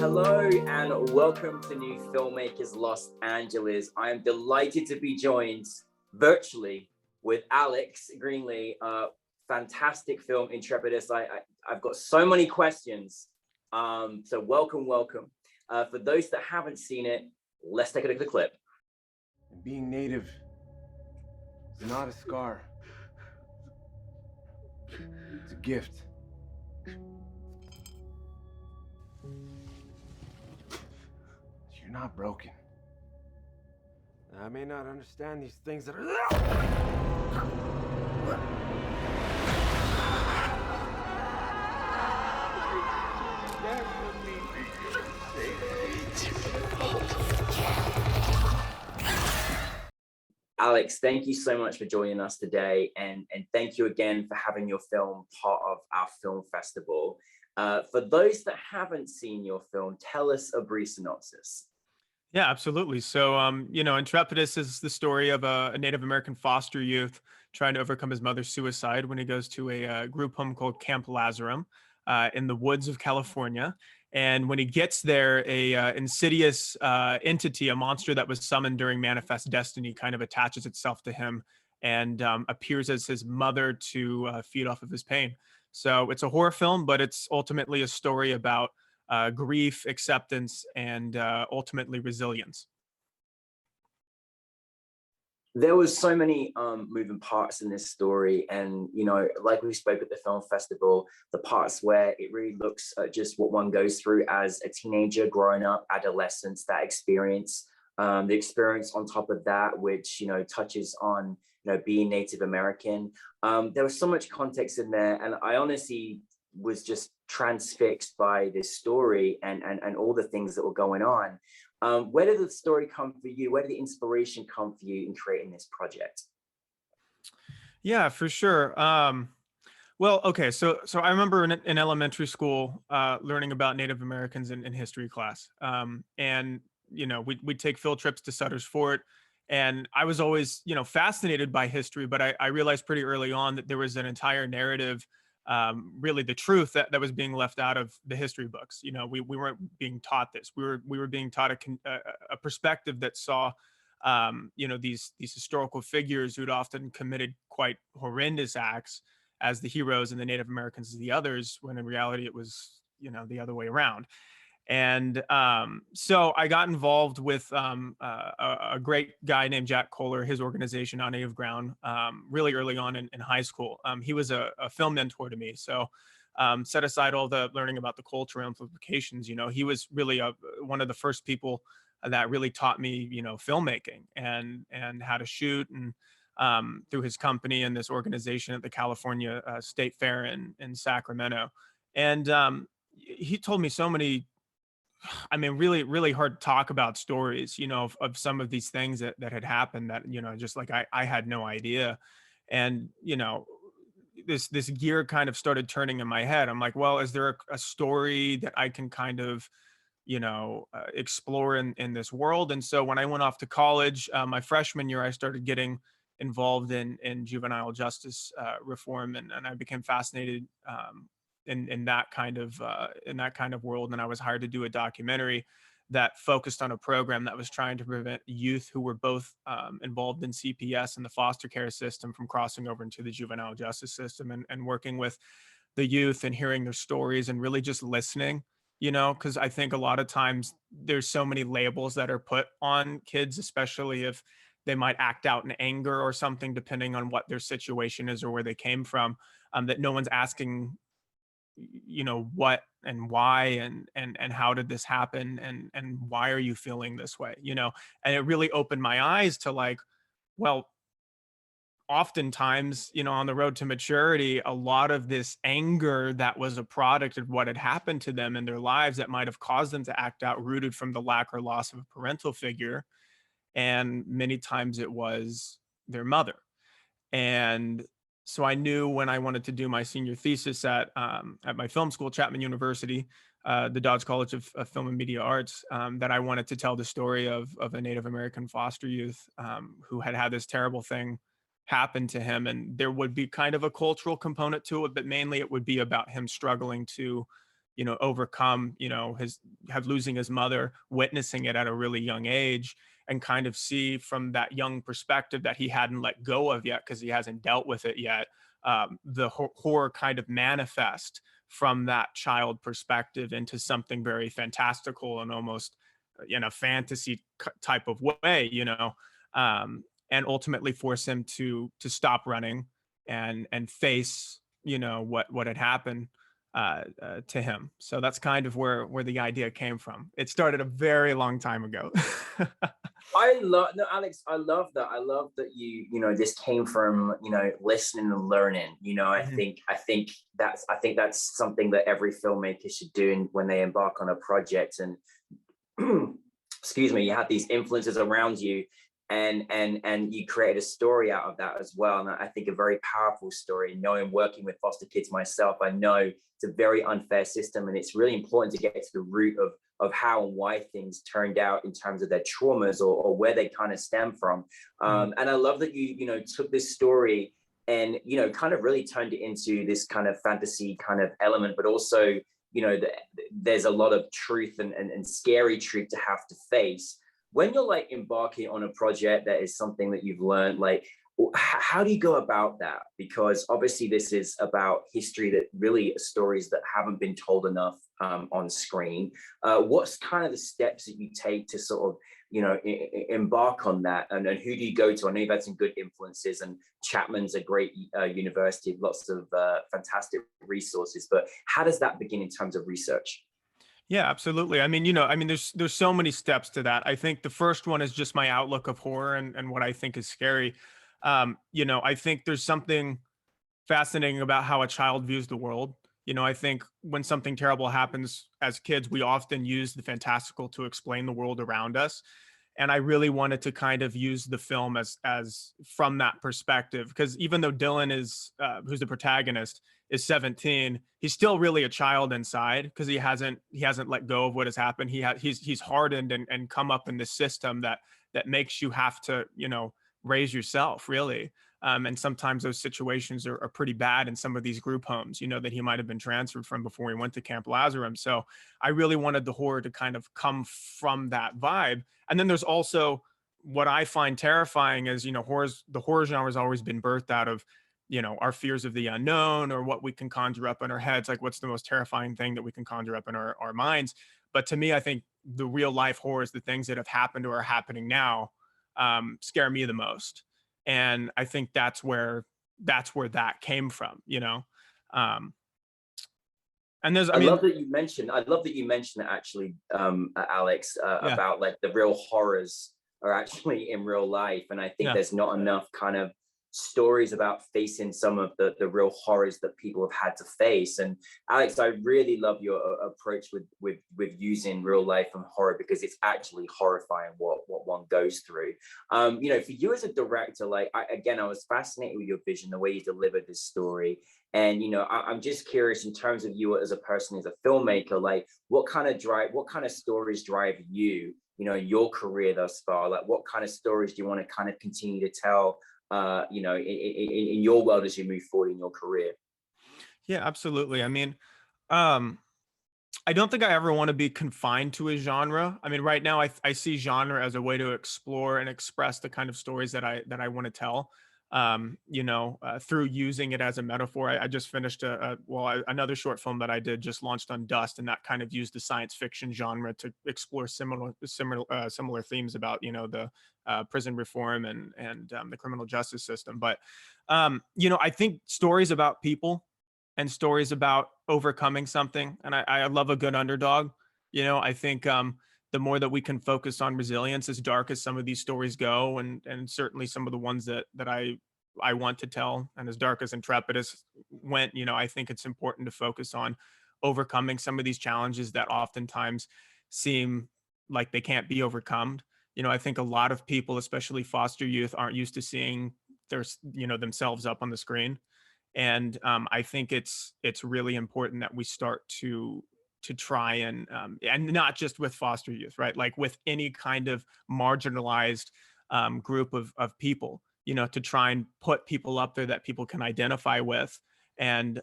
Hello and welcome to New Filmmakers Los Angeles. I am delighted to be joined virtually with Alex Greenlee. Fantastic film, Intrepidus. I've got so many questions. So welcome. For those that haven't seen it, let's take a look at the clip. Being native is not a scar. It's a gift. You're not broken. I may not understand these things that are... Alex, thank you so much for joining us today, and thank you again for having your film part of our film festival. For those that haven't seen your film, tell us a brief synopsis. Yeah, absolutely. So, Intrepidus is the story of a Native American foster youth trying to overcome his mother's suicide when he goes to a group home called Camp Lazarum in the woods of California. And when he gets there, a insidious entity, a monster that was summoned during Manifest Destiny, kind of attaches itself to him and appears as his mother to feed off of his pain. So it's a horror film, but it's ultimately a story about grief, acceptance, and ultimately resilience. There was so many moving parts in this story, and like we spoke at the film festival, the parts where it really looks at just what one goes through as a teenager, growing up, adolescence, that experience, the experience on top of that, which touches on being Native American. There was so much context in there, and I honestly was just transfixed by this story and all the things that were going on. Where did the story come for you? Where did the inspiration come for you in creating this project? Yeah, for sure. Well, okay, so I remember in elementary school learning about Native Americans in history class, and we'd take field trips to Sutter's Fort, and I was always fascinated by history, but I realized pretty early on that there was an entire narrative, really the truth that was being left out of the history books. We weren't being taught this. We were being taught a perspective that saw these historical figures who'd often committed quite horrendous acts as the heroes and the Native Americans as the others, when in reality it was the other way around. And so I got involved with a great guy named Jack Kohler, his organization On Native Ground, really early on in high school. He was a film mentor to me. So set aside all the learning about the cultural implications, he was really one of the first people that really taught me, filmmaking and how to shoot, and through his company and this organization at the California State Fair in Sacramento. And he told me so many, really, really hard to talk about stories, of some of these things that had happened that, just like I had no idea. And, this gear kind of started turning in my head. I'm like, well, is there a story that I can kind of, explore in this world? And so when I went off to college, my freshman year, I started getting involved in juvenile justice reform, and I became fascinated in that kind of world. And I was hired to do a documentary that focused on a program that was trying to prevent youth who were both involved in CPS and the foster care system from crossing over into the juvenile justice system, and working with the youth and hearing their stories and really just listening, because I think a lot of times there's so many labels that are put on kids, especially if they might act out in anger or something, depending on what their situation is or where they came from, that no one's asking what and why and how did this happen, and why are you feeling this way, and it really opened my eyes to, like, well, oftentimes, on the road to maturity, a lot of this anger that was a product of what had happened to them in their lives that might have caused them to act out, rooted from the lack or loss of a parental figure, and many times it was their mother. And so I knew when I wanted to do my senior thesis at my film school, Chapman University, the Dodge College of Film and Media Arts, that I wanted to tell the story of a Native American foster youth who had this terrible thing happen to him. And there would be kind of a cultural component to it, but mainly it would be about him struggling to overcome, have losing his mother, witnessing it at a really young age, and kind of see from that young perspective that he hadn't let go of yet because he hasn't dealt with it yet, the horror kind of manifest from that child perspective into something very fantastical and almost in a fantasy type of way, and ultimately force him to stop running and face, what had happened to him. So that's kind of where the idea came from. It started a very long time ago. I love, no, Alex, I love that. I love that this came from, listening and learning. I think that's something that every filmmaker should do when they embark on a project. And excuse me, you have these influences around you, and you create a story out of that as well. And I think a very powerful story. Knowing, working with foster kids myself, I know it's a very unfair system, and it's really important to get to the root of how and why things turned out in terms of their traumas or where they kind of stem from. And I love that you took this story and kind of really turned it into this kind of fantasy kind of element, but also there's a lot of truth and scary truth to have to face when you're like embarking on a project that is something that you've learned. Like, how do you go about that? Because obviously this is about history that really are stories that haven't been told enough on screen. What's kind of the steps that you take to sort of embark on that, and who do you go to? I know you've had some good influences, and Chapman's a great university, lots of fantastic resources, but how does that begin in terms of research? Yeah, absolutely. I mean, there's so many steps to that. I think the first one is just my outlook of horror and what I think is scary. I think there's something fascinating about how a child views the world. I think when something terrible happens as kids, we often use the fantastical to explain the world around us. And I really wanted to kind of use the film as from that perspective, because even though Dylan is, who's the protagonist, is 17, he's still really a child inside, because he hasn't let go of what has happened. He's hardened and come up in this system that makes you have to raise yourself, really. And sometimes those situations are pretty bad in some of these group homes, that he might have been transferred from before he went to Camp Lazarum. So I really wanted the horror to kind of come from that vibe. And then there's also what I find terrifying is, the horror genre has always been birthed out of, our fears of the unknown, or what we can conjure up in our heads. Like, what's the most terrifying thing that we can conjure up in our minds? But to me, I think the real life horrors, the things that have happened or are happening now, scare me the most. And I think that's where that came from. And there's, I love that you mentioned that actually, Alex, yeah, about like the real horrors are actually in real life. And I think yeah, there's not enough kind of stories about facing some of the real horrors that people have had to face. And Alex, I really love your approach with using real life and horror, because it's actually horrifying what one goes through. For you as a director, like I was fascinated with your vision, the way you delivered this story. And I'm just curious, in terms of you as a person, as a filmmaker, like what kind of stories drive you, in your career thus far? Like, what kind of stories do you want to kind of continue to tell, in your world as you move forward in your career? yeah, absolutely. I mean, I don't think I ever want to be confined to a genre. I mean, right now I see genre as a way to explore and express the kind of stories that I want to tell. Through using it as a metaphor. I just finished another short film that I did, just launched on Dust, and that kind of used the science fiction genre to explore similar themes about the prison reform and the criminal justice system. But I think stories about people and stories about overcoming something, and I love a good underdog. I think the more that we can focus on resilience, as dark as some of these stories go, and certainly some of the ones that I want to tell, and as dark as Intrepidus went, I think it's important to focus on overcoming some of these challenges that oftentimes seem like they can't be overcome. I think a lot of people, especially foster youth, aren't used to seeing themselves up on the screen. And I think it's really important that we start to try and not just with foster youth, right? Like with any kind of marginalized group of people, to try and put people up there that people can identify with, and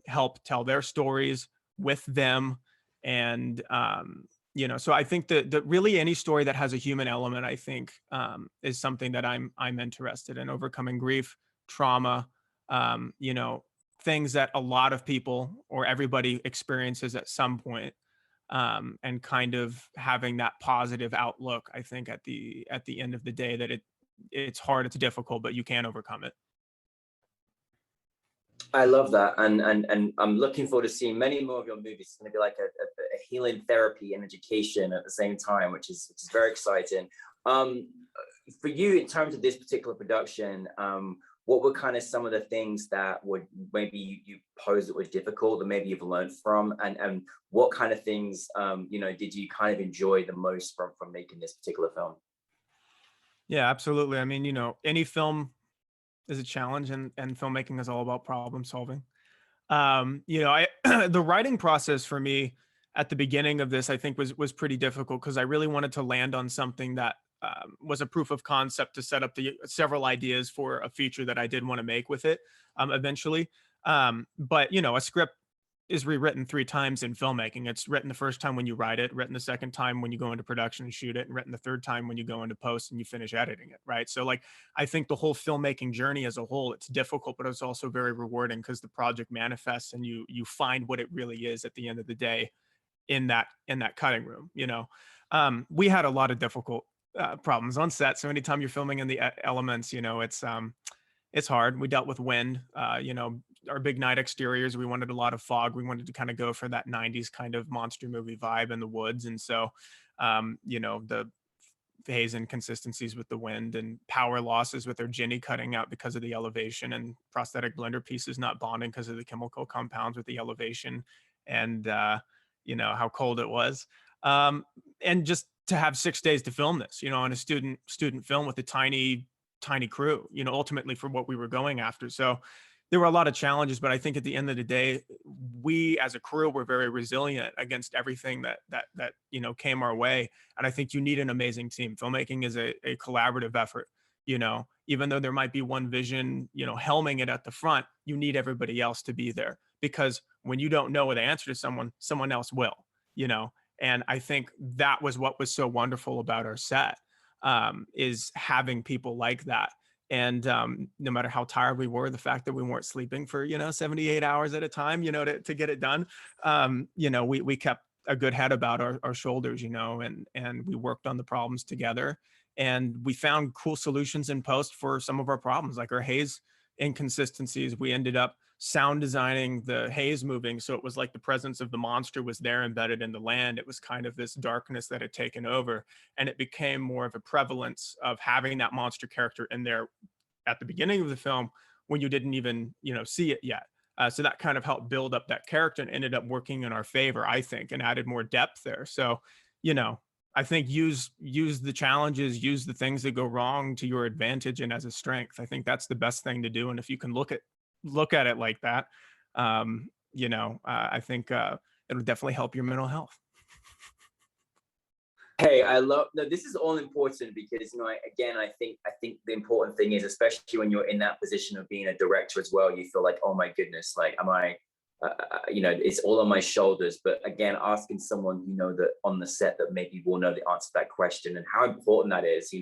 help tell their stories, with them. And, so I think that really any story that has a human element, I think, is something that I'm interested in. Overcoming grief, trauma, things that a lot of people or everybody experiences at some point, and kind of having that positive outlook. I think at the end of the day, that it's hard, it's difficult, but you can overcome it. I love that, and I'm looking forward to seeing many more of your movies. It's going to be like a healing therapy and education at the same time, which is very exciting. For you, in terms of this particular production, what were kind of some of the things that would maybe you posed that were difficult that maybe you've learned from, and what kind of things did you kind of enjoy the most from making this particular film? Yeah, absolutely. I mean, any film is a challenge, and filmmaking is all about problem solving. I the writing process for me at the beginning of this, I think, was pretty difficult, because I really wanted to land on something that was a proof of concept to set up the several ideas for a feature that I did want to make with it eventually. But a script is rewritten 3 times in filmmaking. It's written the first time when you write it, written the second time when you go into production and shoot it, and written the third time when you go into post and you finish editing it, right? So like, I think the whole filmmaking journey as a whole, it's difficult, but it's also very rewarding, because the project manifests and you find what it really is at the end of the day in that cutting room. We had a lot of difficult problems on set. So anytime you're filming in the elements, it's hard. We dealt with wind, our big night exteriors. We wanted a lot of fog. We wanted to kind of go for that 90s kind of monster movie vibe in the woods. And so, the haze inconsistencies with the wind, and power losses with our Ginny cutting out because of the elevation, and prosthetic blender pieces not bonding because of the chemical compounds with the elevation, and, how cold it was. And just to have 6 days to film this, on a student film with a tiny crew, ultimately for what we were going after. So there were a lot of challenges, but I think at the end of the day, we as a crew were very resilient against everything that came our way. And I think you need an amazing team. Filmmaking is a collaborative effort. Even though there might be one vision, helming it at the front, you need everybody else to be there, because when you don't know the answer to someone else will. And I think that was what was so wonderful about our set, is having people like that. And no matter how tired we were, the fact that we weren't sleeping for 78 hours at a time, to get it done, we kept a good head about our shoulders, and we worked on the problems together, and we found cool solutions in post for some of our problems, like our haze inconsistencies. We ended up sound designing the haze moving, so it was like the presence of the monster was there embedded in the land. It was kind of this darkness that had taken over, and it became more of a prevalence of having that monster character in there at the beginning of the film when you didn't even see it yet. So that kind of helped build up that character and ended up working in our favor, I think, and added more depth there. So I think use the challenges, use the things that go wrong to your advantage and as a strength. I think that's the best thing to do. And if you can look at it like that, I think it'll definitely help your mental health. Hey, this is all important, because I think the important thing is, especially when you're in that position of being a director as well, you feel like, oh my goodness, like, am I it's all on my shoulders. But again, asking someone that on the set that maybe will know the answer to that question, and how important that is.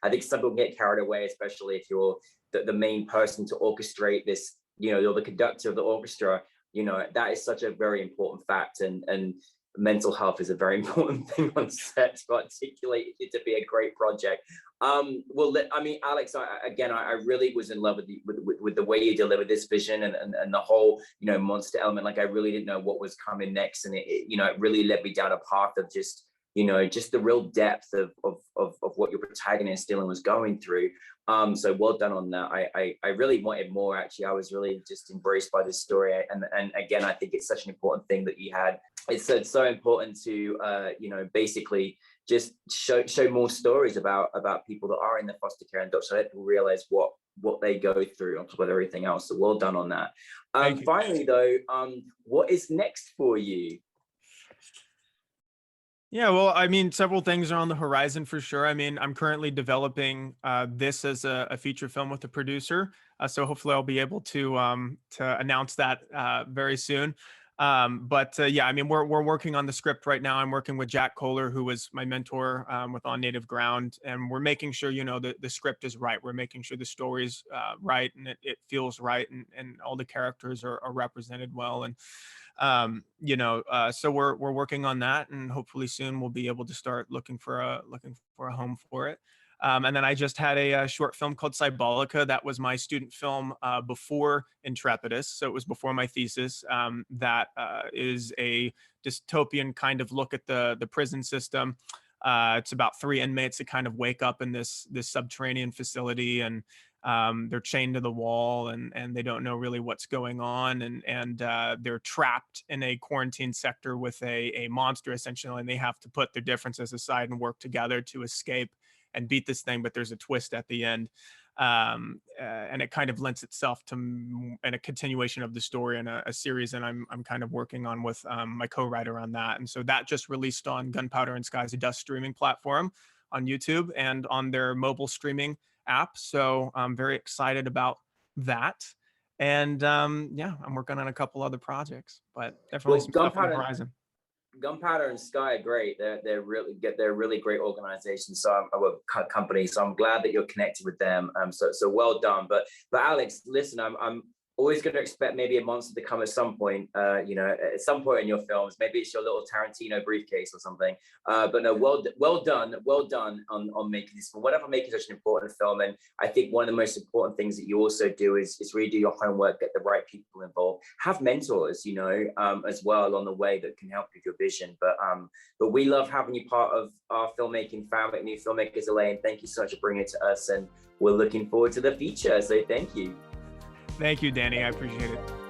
I think some people get carried away, especially if you're the main person to orchestrate this, you're the conductor of the orchestra. That is such a very important fact, and mental health is a very important thing on set to articulate it to be a great project. Alex, I really was in love with the way you delivered this vision, and the whole monster element. Like, I really didn't know what was coming next, and it really led me down a path of just the real depth of what your protagonist Dylan was going through. So well done on that. I really wanted more, actually. I was really just embraced by this story, and again, I think it's such an important thing that you had. It's so important to basically just show more stories about people that are in the foster care, and so that people realize what they go through on top of everything else. So well done on that. Finally though, what is next for you? Yeah, well, I mean, several things are on the horizon for sure. I mean, I'm currently developing this as a feature film with a producer. So hopefully I'll be able to announce that very soon. Yeah, I mean, we're working on the script right now. I'm working with Jack Kohler, who was my mentor with On Native Ground, and we're making sure, you know, the script is right. We're making sure the story's right, and it feels right, and all the characters are represented well. And so we're working on that, and hopefully soon we'll be able to start looking for a home for it. And then I just had a short film called Cybolica. That was my student film before Intrepidus. So it was before my thesis. That is a dystopian kind of look at the prison system. It's about 3 inmates that kind of wake up in this subterranean facility, and they're chained to the wall, and they don't know really what's going on, and they're trapped in a quarantine sector with a monster essentially, and they have to put their differences aside and work together to escape and beat this thing. But there's a twist at the end, and it kind of lends itself to and a continuation of the story in a series, and I'm kind of working on with my co-writer on that. And so that just released on Gunpowder and Skies of Dust streaming platform on YouTube and on their mobile streaming app. So I'm very excited about that. And yeah, I'm working on a couple other projects, but definitely some stuff on the horizon. Gunpowder and Sky are great. They're really great organizations. So company. So I'm glad that you're connected with them. So well done. But Alex, listen, I'm always going to expect maybe a monster to come at some point. At some point in your films. Maybe it's your little Tarantino briefcase or something. But no, well done on making this film. Whatever, making such an important film. And I think one of the most important things that you also do is really do your homework, get the right people involved, have mentors, as well along the way that can help with your vision. But we love having you part of our filmmaking family at New Filmmakers LA, and thank you so much for bringing it to us. And we're looking forward to the feature. So thank you. Thank you, Danny. I appreciate it.